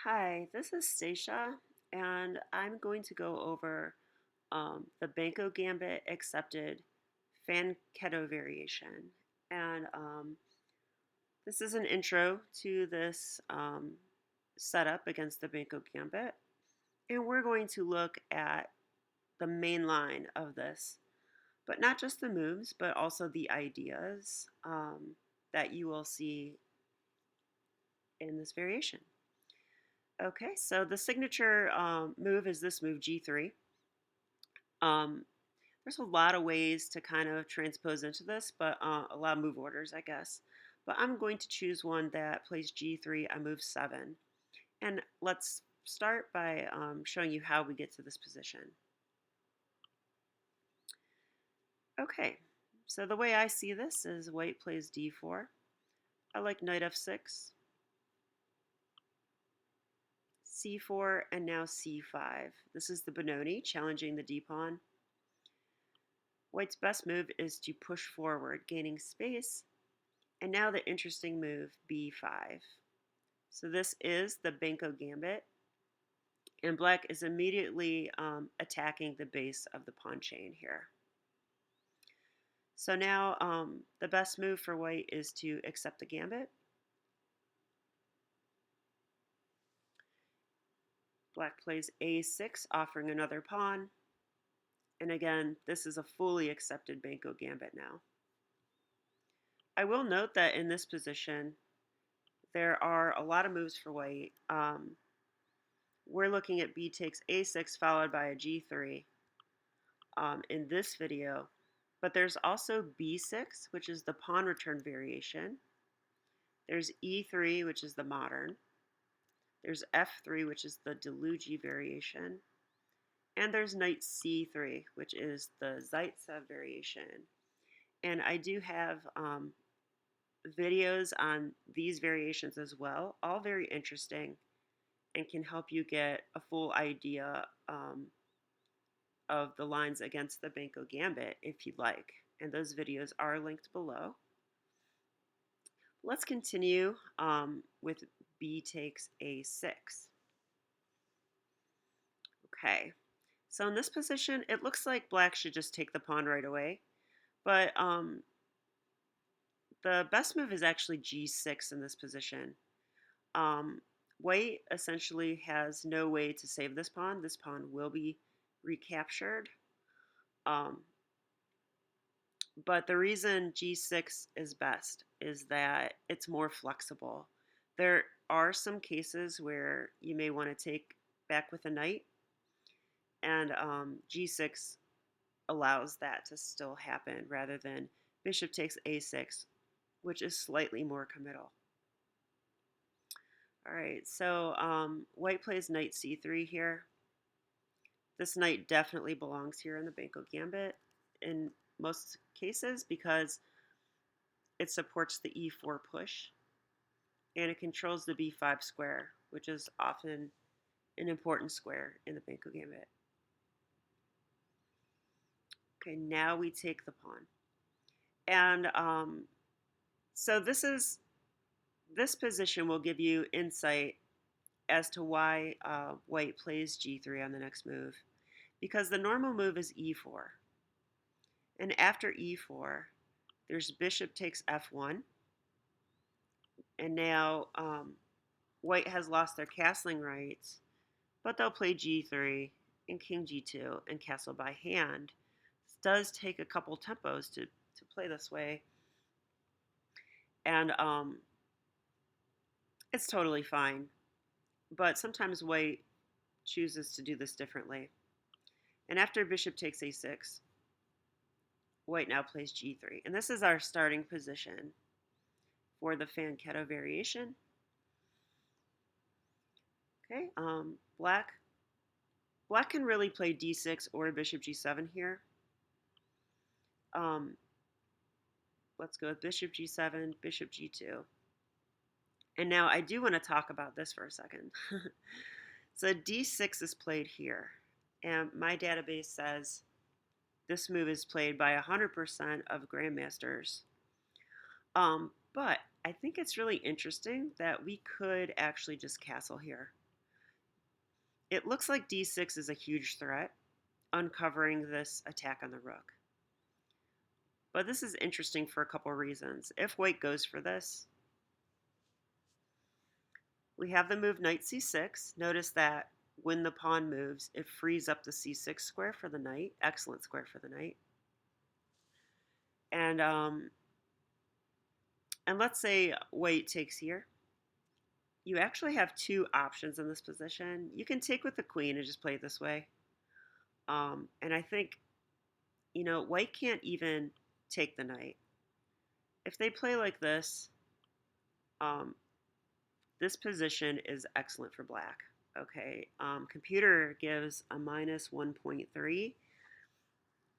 Hi, this is Stacia, and I'm going to go over the Banco Gambit accepted Fianchetto Variation. And this is an intro to this setup against the Banco Gambit. And we're going to look at the main line of this, but not just the moves, but also the ideas that you will see in this variation. Okay, so the signature move is this move, G3. Um, there's a lot of ways to kind of transpose into this, but a lot of move orders, I guess. But I'm going to choose one that plays G3 on move 7. And let's start by showing you how we get to this position. Okay, so the way I see this is white plays D4. I like knight F6, C4, and now C5. This is the Benoni challenging the D-pawn. White's best move is to push forward, gaining space. And now the interesting move, B5. So this is the Benko Gambit. And black is immediately attacking the base of the pawn chain here. So now the best move for white is to accept the gambit. Black plays A6, offering another pawn. And again, this is a fully accepted Banco Gambit now. I will note that in this position, there are a lot of moves for white. We're looking at B takes A6 followed by a G3 in this video. But there's also B6, which is the pawn return variation. There's E3, which is the modern. There's F3, which is the Delugi variation. And there's knight C3, which is the Zaitsev variation. And I do have videos on these variations as well, all very interesting and can help you get a full idea of the lines against the Banco Gambit if you'd like. And those videos are linked below. Let's continue with B takes A6. Okay, so in this position, it looks like black should just take the pawn right away. But the best move is actually G6 in this position. White essentially has no way to save this pawn. This pawn will be recaptured. But the reason G6 is best is that it's more flexible. There are some cases where you may want to take back with a knight, and G6 allows that to still happen rather than bishop takes A6, which is slightly more committal. All right, so white plays knight C3 here. This knight definitely belongs here in the Banco Gambit in most cases because it supports the E4 push and it controls the B5 square, which is often an important square in the Banco Gambit. Okay, now we take the pawn. And so this position will give you insight as to why white plays G3 on the next move. Because the normal move is E4. And after E4, there's bishop takes F1. And now white has lost their castling rights, but they'll play G3 and King G2 and castle by hand. This does take a couple tempos to play this way. And it's totally fine. But sometimes white chooses to do this differently. And after bishop takes A6, white now plays G3. And this is our starting position for the Fianchetto variation. Okay, black can really play D6 or bishop G7 here. Let's go with bishop G7, bishop G2. And now I do want to talk about this for a second. So D6 is played here. And my database says this move is played by 100% of grandmasters. But I think it's really interesting that we could actually just castle here. It looks like d6 is a huge threat, uncovering this attack on the rook. But this is interesting for a couple of reasons. If white goes for this, we have the move knight c6. Notice that when the pawn moves, it frees up the c6 square for the knight. Excellent square for the knight. And let's say white takes here. You actually have two options in this position. You can take with the queen and just play it this way. And I think, white can't even take the knight. If they play like this, this position is excellent for black. Okay, computer gives a minus 1.3.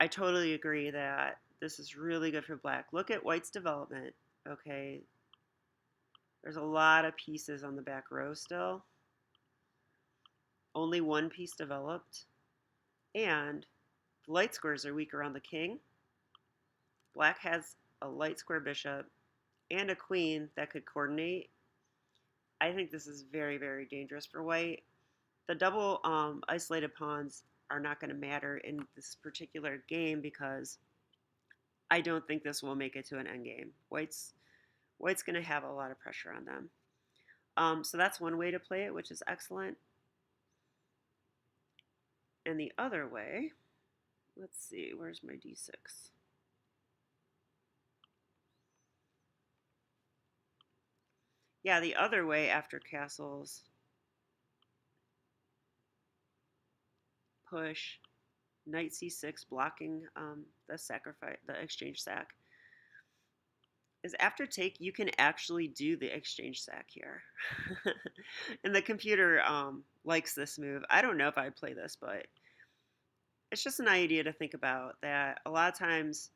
I totally agree that this is really good for black. Look at white's development. Okay, there's a lot of pieces on the back row still. Only one piece developed. And the light squares are weak around the king. Black has a light square bishop and a queen that could coordinate. I think this is very, very dangerous for white. The double isolated pawns are not going to matter in this particular game because I don't think this will make it to an endgame. White's going to have a lot of pressure on them. So that's one way to play it, which is excellent. And the other way, let's see, where's my d6? Yeah, the other way after castles, push, knight c6, blocking the exchange sack, is after take, you can actually do the exchange sack here. And the computer likes this move. I don't know if I'd play this, but it's just an idea to think about, that a lot of times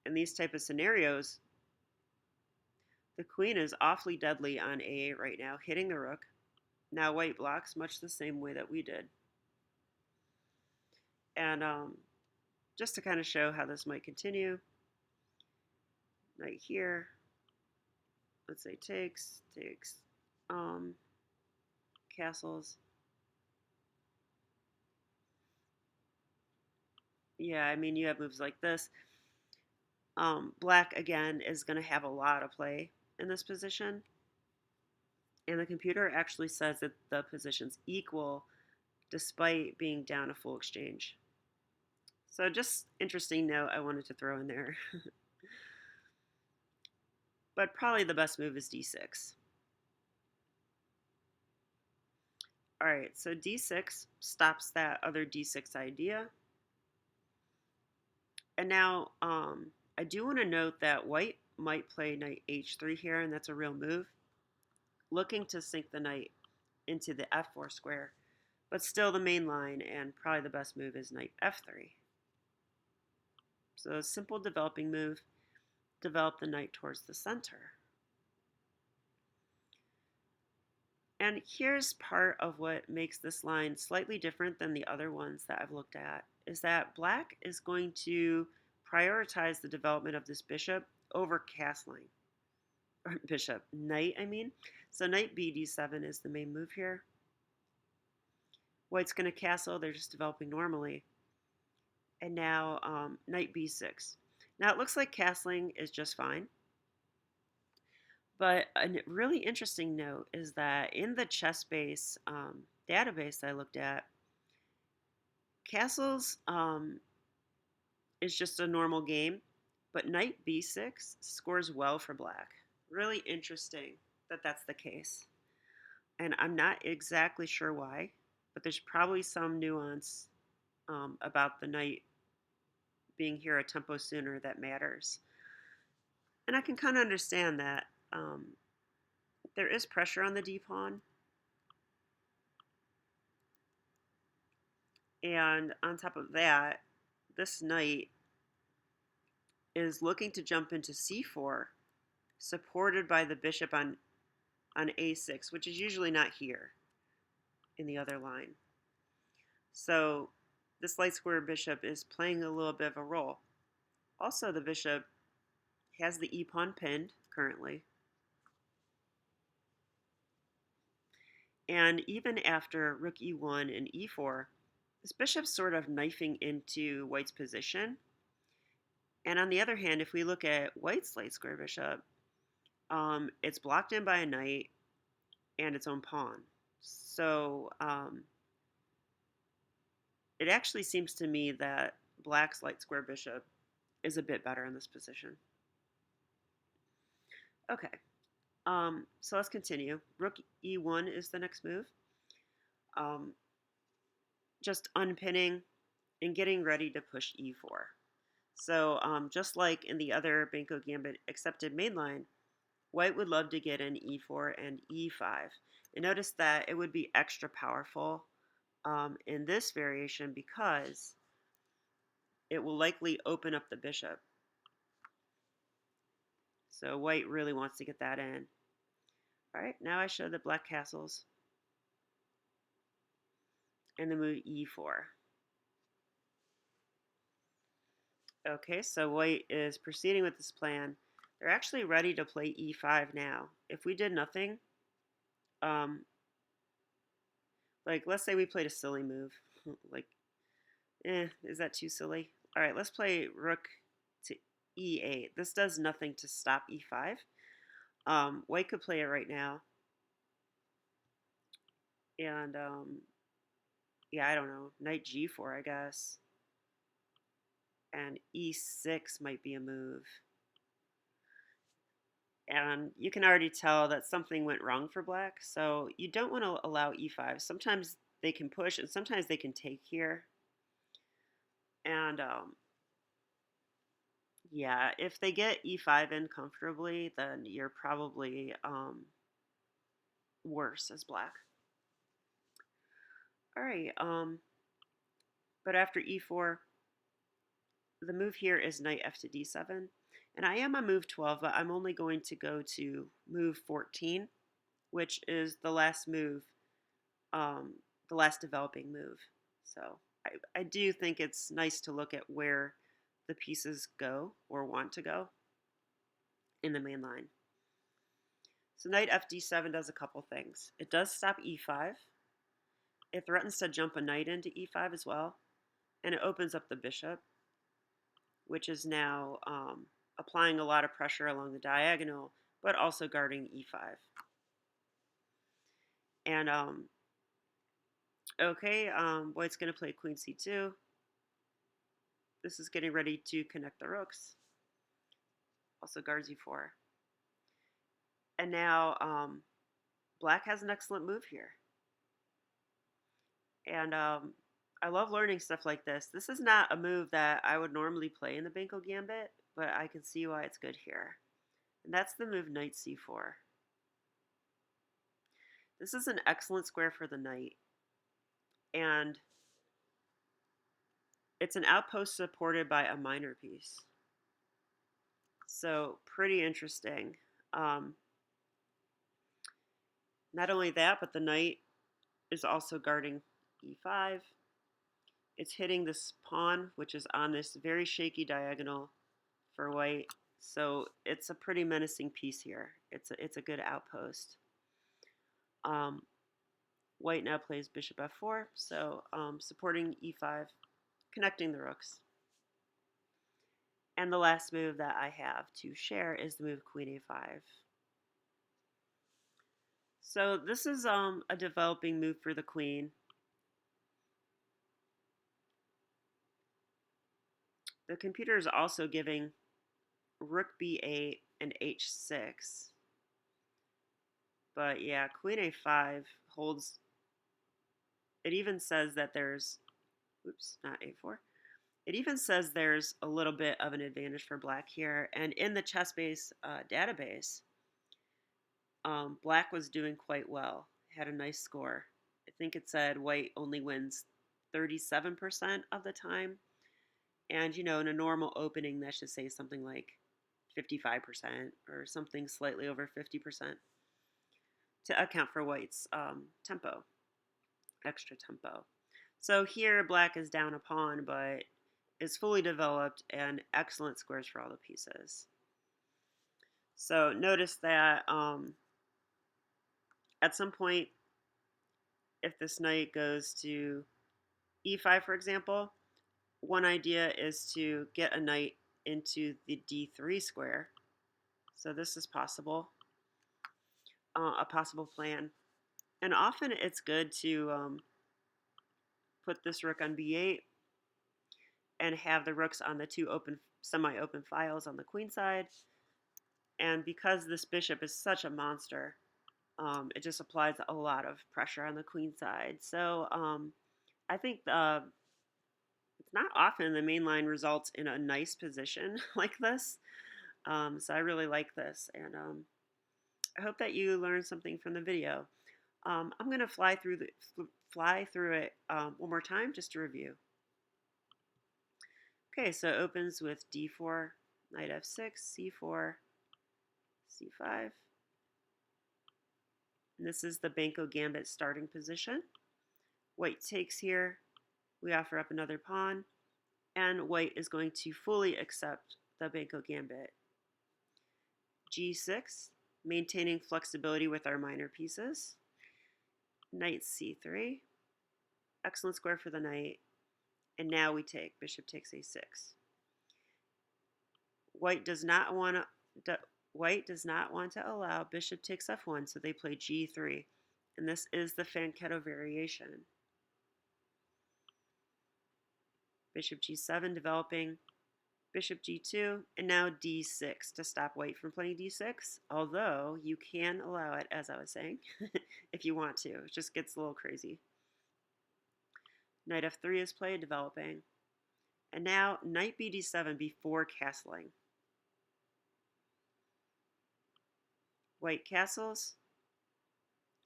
in these type of scenarios, the queen is awfully deadly on a8 right now, hitting the rook. Now white blocks much the same way that we did. And just to kind of show how this might continue, knight here, let's say takes, castles. Yeah, I mean, you have moves like this. Black, again, is going to have a lot of play in this position. And the computer actually says that the position's equal despite being down a full exchange. So just interesting note I wanted to throw in there. But probably the best move is d6. All right, so d6 stops that other d6 idea. And now I do want to note that white might play knight h3 here, and that's a real move, looking to sink the knight into the f4 square. But still the main line, and probably the best move, is knight f3. So a simple developing move, develop the knight towards the center. And here's part of what makes this line slightly different than the other ones that I've looked at, is that black is going to prioritize the development of this bishop over castling. Or knight, I mean. So knight bd7 is the main move here. White's going to castle, they're just developing normally. And now knight b6. Now it looks like castling is just fine. But a really interesting note is that in the ChessBase database I looked at, castles is just a normal game, but knight b6 scores well for black. Really interesting that that's the case. And I'm not exactly sure why, but there's probably some nuance about the knight being here a tempo sooner that matters. And I can kind of understand that. There is pressure on the d-pawn. And on top of that, this knight is looking to jump into c4, supported by the bishop on a6, which is usually not here in the other line. So this light square bishop is playing a little bit of a role. Also, the bishop has the e-pawn pinned currently. And even after Rook E1 and E4, this bishop's sort of knifing into White's position. And on the other hand, if we look at White's light square bishop, it's blocked in by a knight and its own pawn. So it actually seems to me that Black's light square bishop is a bit better in this position. Okay, so let's continue. Rook E1 is the next move. Just unpinning and getting ready to push E4. So just like in the other Banco Gambit accepted mainline, White would love to get in E4 and E5. And notice that it would be extra powerful in this variation because it will likely open up the bishop. So White really wants to get that in. All right, now I show the black castles and the move E4. Okay, so White is proceeding with this plan. They're actually ready to play E5 now. If we did nothing, like let's say we played a silly move, like, is that too silly? All right, let's play Rook to E8. This does nothing to stop E5. White could play it right now, and yeah, I don't know, Knight G4, I guess, and E6 might be a move. And you can already tell that something went wrong for Black, so you don't want to allow E5. Sometimes they can push, and sometimes they can take here. And yeah, if they get E5 in comfortably, then you're probably worse as Black. All right, but after E4, the move here is Knight F to D7. And I am on move 12, but I'm only going to go to move 14, which is the last move, the last developing move. So I do think it's nice to look at where the pieces go or want to go in the main line. So Knight FD7 does a couple things. It does stop E5. It threatens to jump a knight into E5 as well. And it opens up the bishop, which is now applying a lot of pressure along the diagonal, but also guarding E5. And okay, White's going to play Queen C2. This is getting ready to connect the rooks. Also guards E4. And now Black has an excellent move here. And I love learning stuff like this. This is not a move that I would normally play in the Banco Gambit, but I can see why it's good here. And that's the move Knight C4. This is an excellent square for the knight. And it's an outpost supported by a minor piece. So pretty interesting. Not only that, but the knight is also guarding E5. It's hitting this pawn, which is on this very shaky diagonal for White. So it's a pretty menacing piece here. It's a good outpost. White now plays bishop f4, so supporting e5, connecting the rooks. And the last move that I have to share is the move queen a5. So this is a developing move for the queen. The computer is also giving rook b8 and h6. But yeah, queen a5 holds. It even says that there's, oops, not a4. It even says there's a little bit of an advantage for Black here. And in the ChessBase database, Black was doing quite well, had a nice score. I think it said White only wins 37% of the time. And, you know, in a normal opening, that should say something like 55% or something slightly over 50% to account for White's tempo, extra tempo. So here, Black is down a pawn, but is fully developed and excellent squares for all the pieces. So notice that at some point, if this knight goes to e5, for example, one idea is to get a knight into the d3 square. So this is possible, a possible plan. And often it's good to put this rook on b8 and have the rooks on the two semi-open files on the queen side. And because this bishop is such a monster, it just applies a lot of pressure on the queen side. So I think it's not often the main line results in a nice position like this. So I really like this, and I hope that you learned something from the video. I'm going to fly through it one more time just to review. Okay, so it opens with d4, knight f6, c4, c5. And this is the Banco Gambit starting position. White takes here. We offer up another pawn. And white is going to fully accept the Banco Gambit. g6, maintaining flexibility with our minor pieces. Knight c3. Excellent square for the knight. And now we take. Bishop takes a6. White does not want to allow bishop takes f1, so they play g3. And this is the Fianchetto variation. Bishop g7 developing, bishop g2, and now d6 to stop white from playing d6, although you can allow it, as I was saying, if you want to. It just gets a little crazy. Knight f3 is played, developing. And now knight bd7 before castling. White castles,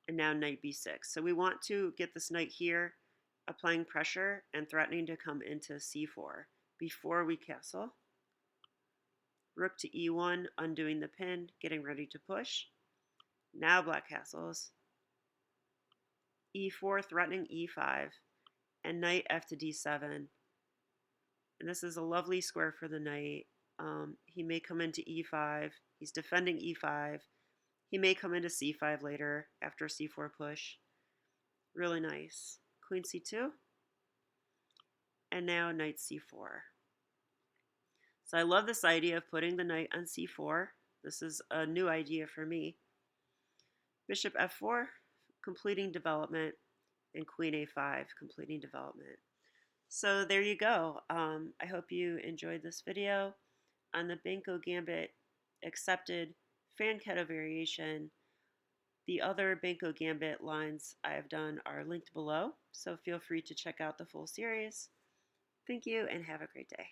and now knight b6. So we want to get this knight here, applying pressure and threatening to come into c4 before we castle. Rook to e1, undoing the pin, getting ready to push. Now black castles. e4, threatening e5, and knight f to d7. And this is a lovely square for the knight. He may come into e5. He's defending e5. He may come into c5 later after a c4 push. Really nice. Queen c2. And now knight c4. So I love this idea of putting the knight on c4. This is a new idea for me. Bishop f4, completing development, and queen a5, completing development. So there you go. I hope you enjoyed this video on the Benko Gambit accepted Fianchetto variation. The other Banco Gambit lines I have done are linked below, so feel free to check out the full series. Thank you and have a great day.